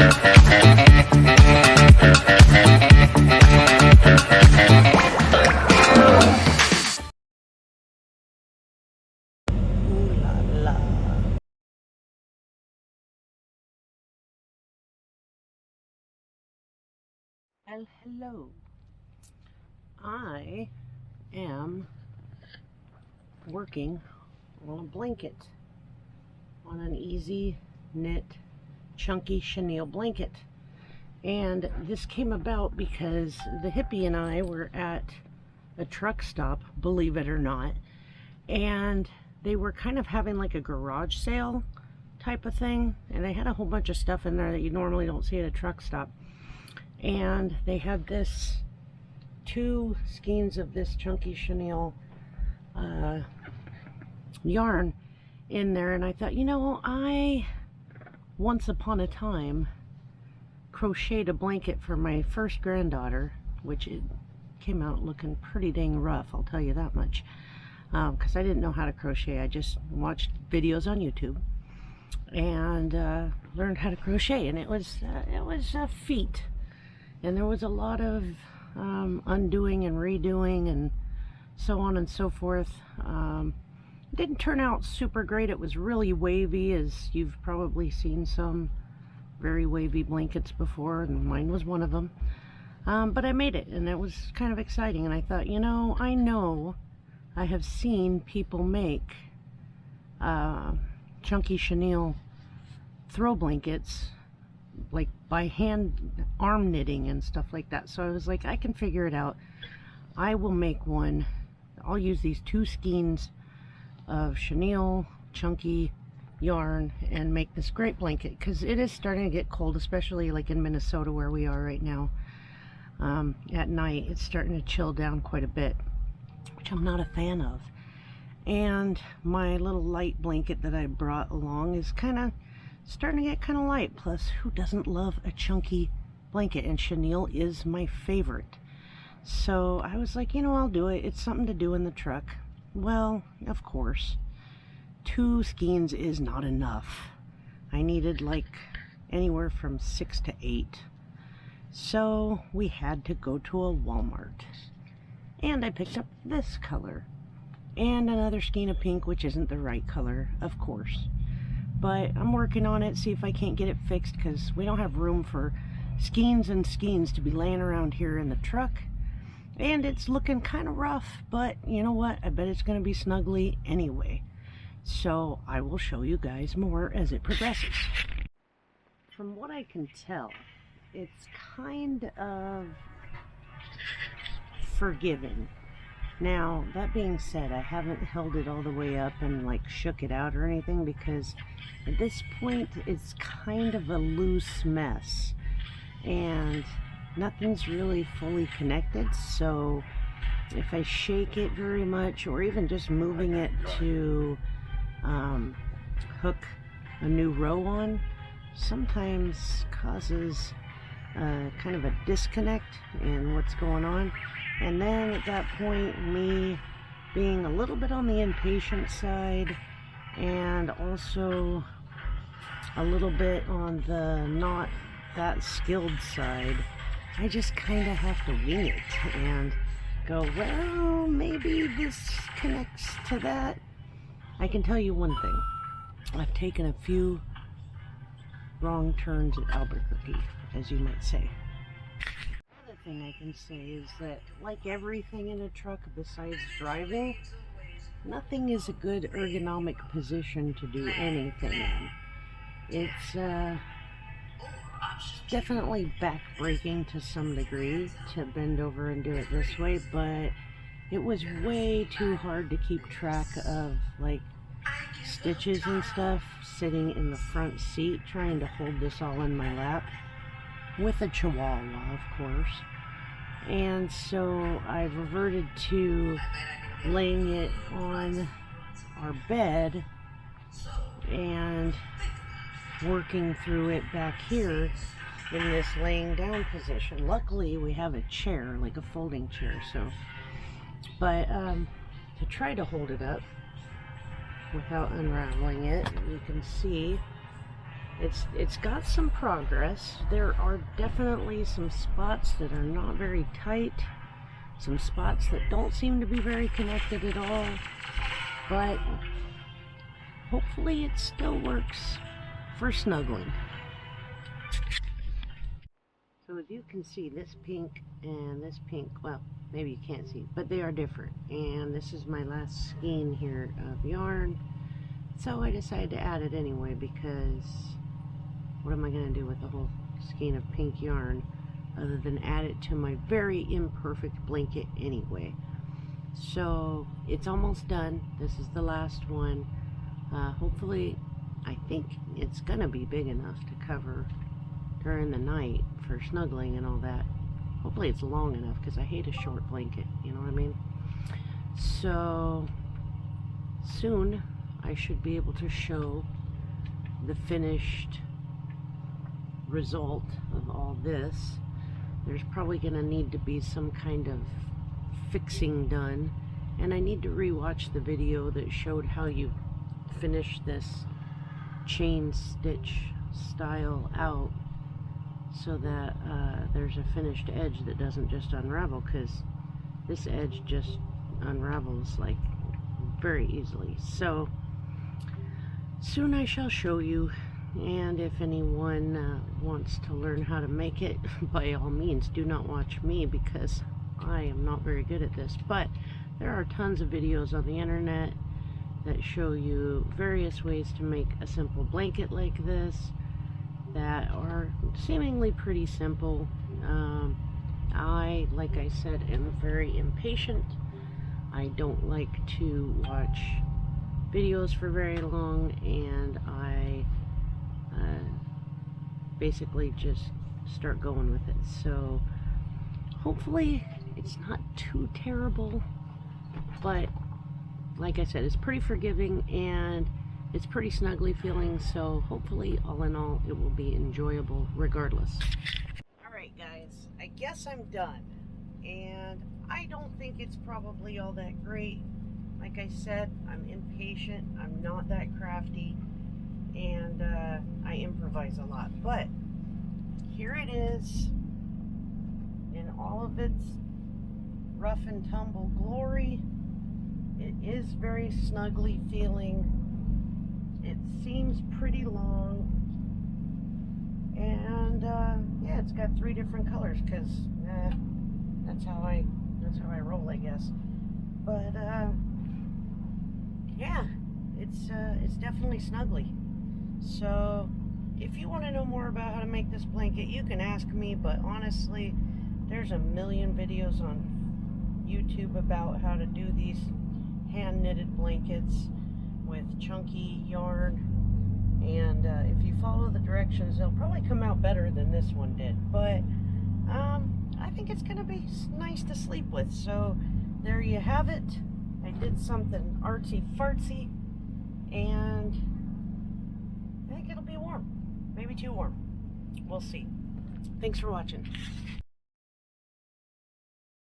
Well, hello. I am working on a blanket, on an easy knit chunky chenille blanket, and this came about because the hippie and I were at a truck stop, believe it or not, and they were kind of having like a garage sale type of thing, and they had a whole bunch of stuff in there that you normally don't see at a truck stop. And they had this 2 skeins of this chunky chenille yarn in there, and I thought, you know, I once upon a time crocheted a blanket for my first granddaughter, which it came out looking pretty dang rough, I'll tell you that much, because I didn't know how to crochet. I just watched videos on YouTube and learned how to crochet, and it was a feat. And there was a lot of undoing and redoing and so on and so forth. It didn't turn out super great. It was really wavy, as you've probably seen some very wavy blankets before, and mine was one of them. But I made it, and it was kind of exciting. And I thought, you know I have seen people make chunky chenille throw blankets, like by hand arm knitting and stuff like that. So I was like, I can figure it out. I will make one. I'll use these 2 skeins of chenille chunky yarn and make this great blanket, because it is starting to get cold, especially like in Minnesota where we are right now. At night it's starting to chill down quite a bit, which I'm not a fan of. And my little light blanket that I brought along is kind of starting to get kind of light. Plus, who doesn't love a chunky blanket? And chenille is my favorite. So I was like, you know, I'll do it. It's something to do in the truck. Well, of course, 2 skeins is not enough. I needed like anywhere from 6 to 8. So we had to go to a Walmart. And I picked up this color. And another skein of pink, which isn't the right color, of course. But I'm working on it, see if I can't get it fixed, because we don't have room for skeins and skeins to be laying around here in the truck. And it's looking kind of rough, but you know what? I bet it's going to be snuggly anyway. So I will show you guys more as it progresses. From what I can tell, it's kind of forgiving. Now, that being said, I haven't held it all the way up and like shook it out or anything, because at this point it's kind of a loose mess and nothing's really fully connected. So if I shake it very much, or even just moving it to hook a new row on, sometimes causes kind of a disconnect in what's going on. And then at that point, me being a little bit on the impatient side, and also a little bit on the not that skilled side, I just kind of have to wing it and go, well, maybe this connects to that. I can tell you one thing. I've taken a few wrong turns at Albuquerque, as you might say. Thing I can say is that, like everything in a truck besides driving, nothing is a good ergonomic position to do anything in. It's definitely back-breaking to some degree to bend over and do it this way, but it was way too hard to keep track of like stitches and stuff sitting in the front seat trying to hold this all in my lap with a chihuahua, of course. And so I've reverted to laying it on our bed and working through it back here in this laying down position. Luckily we have a chair, like a folding chair, so but to try to hold it up without unraveling it, you can see It's got some progress. There are definitely some spots that are not very tight, some spots that don't seem to be very connected at all, but hopefully it still works for snuggling. So as you can see, this pink and this pink, well, maybe you can't see, but they are different. And this is my last skein here of yarn. So I decided to add it anyway, because what am I going to do with the whole skein of pink yarn other than add it to my very imperfect blanket anyway. So it's almost done. This is the last one. Hopefully, I think it's going to be big enough to cover during the night for snuggling and all that. Hopefully it's long enough, because I hate a short blanket, you know what I mean? So soon I should be able to show the finished result of all this. There's probably going to need to be some kind of fixing done, and I need to rewatch the video that showed how you finish this chain stitch style out, so that there's a finished edge that doesn't just unravel, because this edge just unravels like very easily. So soon I shall show you, and if anyone wants to learn how to make it, by all means do not watch me, because I am not very good at this. But there are tons of videos on the internet that show you various ways to make a simple blanket like this that are seemingly pretty simple. I, like I said, am very impatient. I don't like to watch videos for very long, and I basically just start going with it. So hopefully it's not too terrible, but like I said, it's pretty forgiving and it's pretty snuggly feeling, so hopefully all in all it will be enjoyable regardless. Alright guys, I guess I'm done, and I don't think it's probably all that great. Like I said, I'm impatient, I'm not that crafty, and I improvise a lot, but here it is in all of its rough and tumble glory. It is very snuggly feeling. It seems pretty long, and yeah, it's got 3 different colors, because that's how I roll, I guess. But yeah, it's definitely snuggly. So if you want to know more about how to make this blanket, you can ask me, but honestly, there's a million videos on YouTube about how to do these hand knitted blankets with chunky yarn, and if you follow the directions, they'll probably come out better than this one did. But I think it's gonna be nice to sleep with. So there you have it. I did something artsy fartsy, and I think it'll be warm, maybe too warm, we'll see. Thanks for watching.